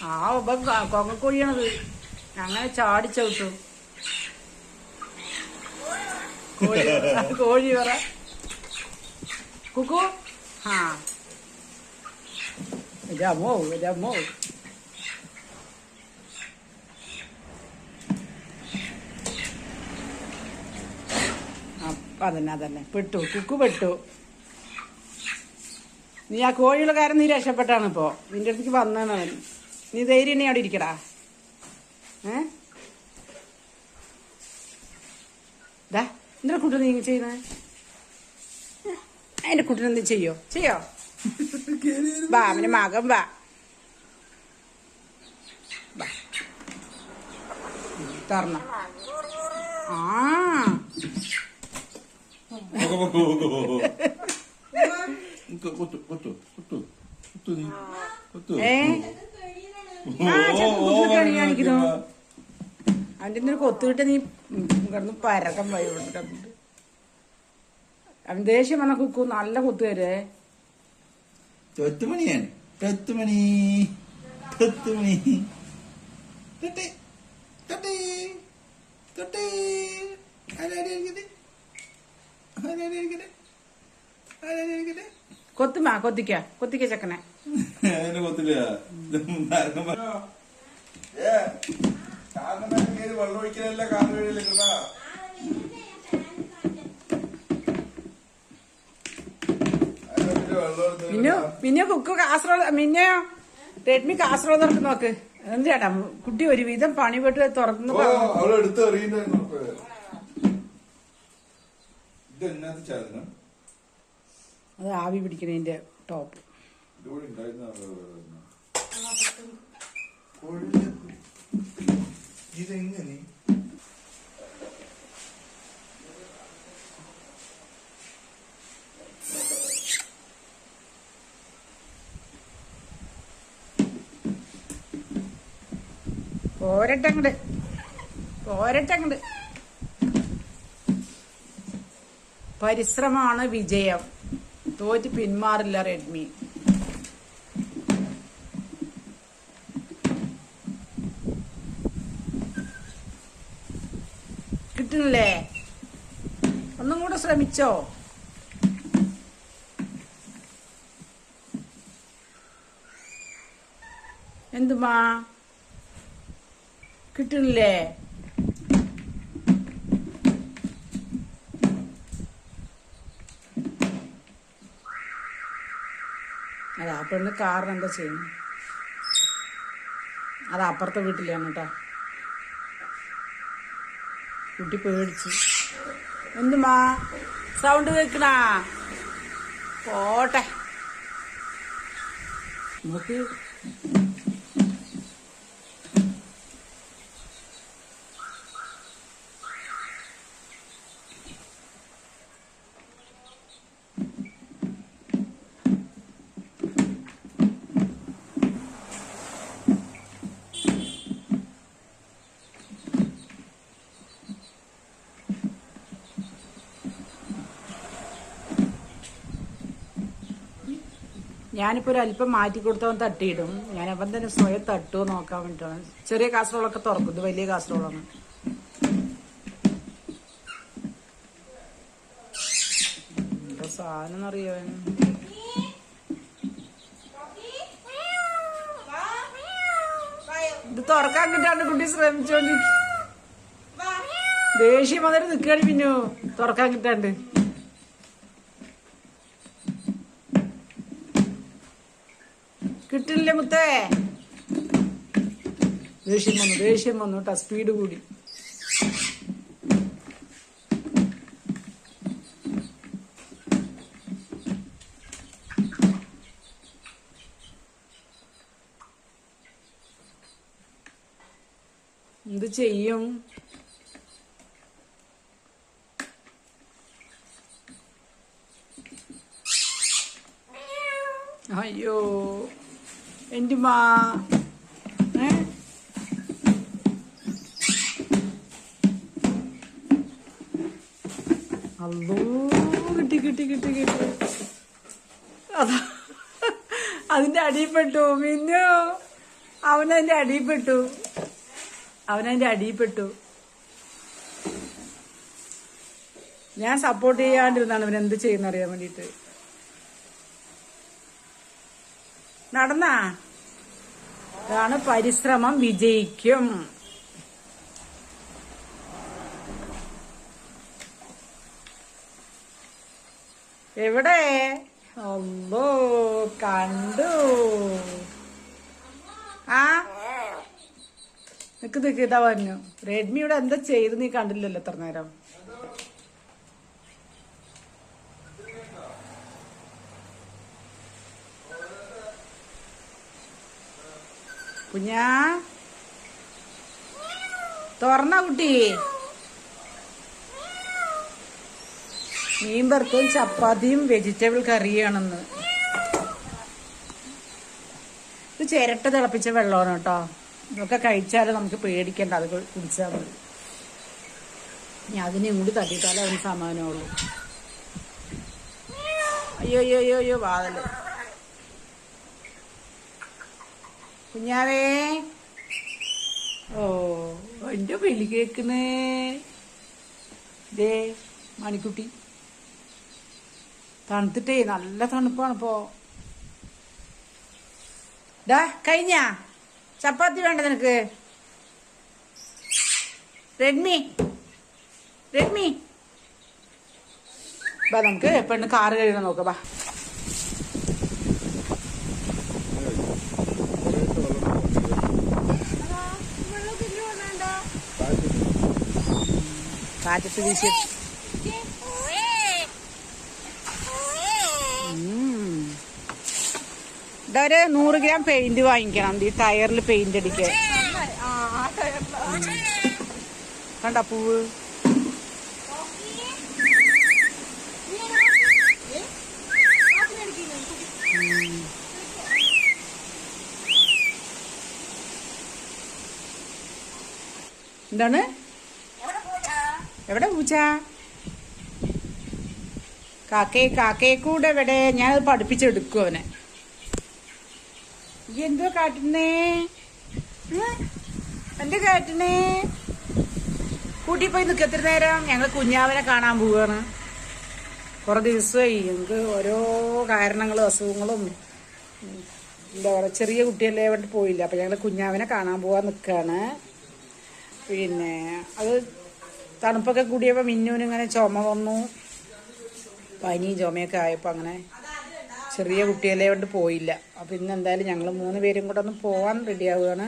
ആ കൊങ്ങക്കോഴിയാണത്. അങ്ങനെ ചാടിച്ചവിട്ടു. കോഴി പറ കുക്കു. ആ രമോ രമോ. അതന്നെ പെട്ടു. കുക്കു പെട്ടു. നീ ആ കോഴിയുള്ള കാര്യം നീ രക്ഷപ്പെട്ടാണ് ഇപ്പോ. നിന്റെ അടുത്തേക്ക് വന്നാണ് അവൻ. നീ ധൈര്യം തന്നെ അവിടെ ഇരിക്കടാ. എന്റെ കുട്ടി നീ ചെയ്യുന്നത്? എന്റെ കുട്ടീനെ എന്ത് ചെയ്യോ? വാ അവന്റെ മകൻ വാ. തുറന്ന ആ കണി കാണിക്കുന്നു. അവന്റെ ഒരു കൊത്തുകിട്ട് നീ കിടന്ന് പരക്കം വൈകിട്ട്. അവൻ ദേഷ്യം വന്ന കുക്കു നല്ല കുത്തു തരേ. തൊത്തുമണിയാണ്. കൊത്തുമാ കൊത്തിക്ക ചക്കനെ. കൊത്തില്ല. വെള്ളം ഒഴിക്കലല്ല, കാല് കഴിയില്ല. പിന്നെ കുക്ക് കാസറോള് മിന്നയോ റെഡ്മി കാസറോള് തുറക്ക് നോക്ക്. എന്തിനാ കുട്ടി ഒരുവിധം പണിപ്പെട്ട് തുറന്നു. അത് ആവി പിടിക്കണതിന്റെ ടോപ്പ്. ഇതെങ്ങനെ പോരട്ടങ്ങട്. പരിശ്രമമാണ് വിജയം. തോറ്റ് പിന്മാറില്ല റെഡ്മി. കിട്ടണില്ലേ? ഒന്നും കൂടെ ശ്രമിച്ചോ? എന്തുമാ കിട്ടണില്ലേ? അത് ആ പെണ്ണ് കാരണം എന്താ ചെയ്യുന്നു? അത് അപ്പുറത്തെ വീട്ടിലാണ് കേട്ടോ. കുട്ടി പേടിച്ചു. എന്തുമാ സൗണ്ട് കേൾക്കണാ? പോട്ടെ നമുക്ക്. ഞാനിപ്പോൾ ഒരു അല്പം മാറ്റി കൊടുത്തവൻ തട്ടിയിടും. ഞാനവൻ തന്നെ സ്വയം തട്ടുമോ നോക്കാൻ വേണ്ടിയിട്ടാണ്. ചെറിയ കാസറോളൊക്കെ തുറക്കും. ഇത് വലിയ കാസറോളാണ്. എന്താ സാധനം എന്നറിയോ? ഇത് തുറക്കാൻ കിട്ടാണ്ട് കുട്ടി ശ്രമിച്ചോണ്ടിരിക്കും. ദേഷ്യം വന്നിട്ട് നിൽക്കുകയാണ്. പിന്നെ തുറക്കാൻ കിട്ടാണ്ട് കിട്ടില്ലേ മുത്തേ? ദേഷ്യം വന്നു കേട്ടോ. സ്പീഡ് കൂടി. എന്ത് ചെയ്യും? അയ്യോ എന്റെ മാ. അല്ലോ കിട്ടി. അതാ അതിന്റെ അടിയിൽപ്പെട്ടു മിന്നു. അവനതിന്റെ അടിയിൽപ്പെട്ടു. ഞാൻ സപ്പോർട്ട് ചെയ്യാണ്ടിരുന്നാണ് ഇവനെന്ത് ചെയ്യുന്ന അറിയാൻ വേണ്ടിട്ട്. നടന്നാ അതാണ് പരിശ്രമം വിജയിക്കും. എവിടെ? അല്ലോ കണ്ടു. ആ നിക്ക് ഇതാ പറഞ്ഞു. റെഡ്മിയുടെ എന്താ ചെയ്ത് നീ കണ്ടില്ലല്ലോ എത്ര നേരം. കുഞ്ഞാ തുറന്ന കുട്ടി. മീൻ വറുത്തതും ചപ്പാത്തിയും വെജിറ്റബിൾ കറിയാണെന്ന്. ഇത് ചിരട്ട തിളപ്പിച്ച വെള്ളമാണ് കേട്ടോ. ഇതൊക്കെ കഴിച്ചാലും നമുക്ക് പേടിക്കണ്ട, അത് കുടിച്ചാൽ മതി. ഇനി അതിനെയും കൂടി തട്ടിയിട്ടാലേ അവന് സമാധാനമുള്ളൂ. അയ്യോ വാതല്. കുഞ്ഞാവേ, ഓ എന്റെ വിളി കേക്കുന്നേ. ദേ മണിക്കുട്ടി തണുത്തിട്ടേ നല്ല തണുപ്പാണിപ്പോ. ഡാ കഴിഞ്ഞ ചപ്പാത്തി വേണ്ട നിനക്ക്? റെഡ്മി ബാ നമുക്ക് പെണ്ണ് കാറ് കഴുകണം നോക്കാം. ബാ കാറ്റത്ത് വീശി. ഇതാ ഒരു 100 ഗ്രാം പെയിന്റ് വാങ്ങിക്കണം ഈ ടയറിൽ പെയിന്റ് അടിക്കാൻ. കണ്ട പൂവ്. എന്താണ്? എവിടെ പൂച്ച? കാക്കയെ കൂടെ എവിടെ? ഞാനത് പഠിപ്പിച്ചെടുക്കും അവനെ. എന്തോ കാട്ടുന്നേ? എന്റെ കാട്ടുന്നേ? കൂട്ടി പോയി നിൽക്കുക എത്ര നേരം? ഞങ്ങൾ കുഞ്ഞാവനെ കാണാൻ പോവുകയാണ്. കുറെ ദിവസമായി ഞങ്ങൾക്ക് ഓരോ കാരണങ്ങളും അസുഖങ്ങളും എന്താ പറയുക, ചെറിയ കുട്ടിയല്ലേ അവിടെ പോയില്ല. അപ്പം ഞങ്ങൾ കുഞ്ഞാവനെ കാണാൻ പോകാൻ നിൽക്കുകയാണ്. പിന്നെ അത് തണുപ്പൊക്കെ കൂടിയപ്പോൾ മിന്നുവിനിങ്ങനെ ചുമ വന്നു, പനി ചുമയൊക്കെ ആയപ്പോൾ അങ്ങനെ ചെറിയ കുട്ടിയല്ലേ കൊണ്ട് പോയില്ല. അപ്പം ഇന്ന് എന്തായാലും ഞങ്ങൾ 3 പേരും കൂടെ ഒന്ന് പോകാൻ റെഡിയാവുകയാണ്.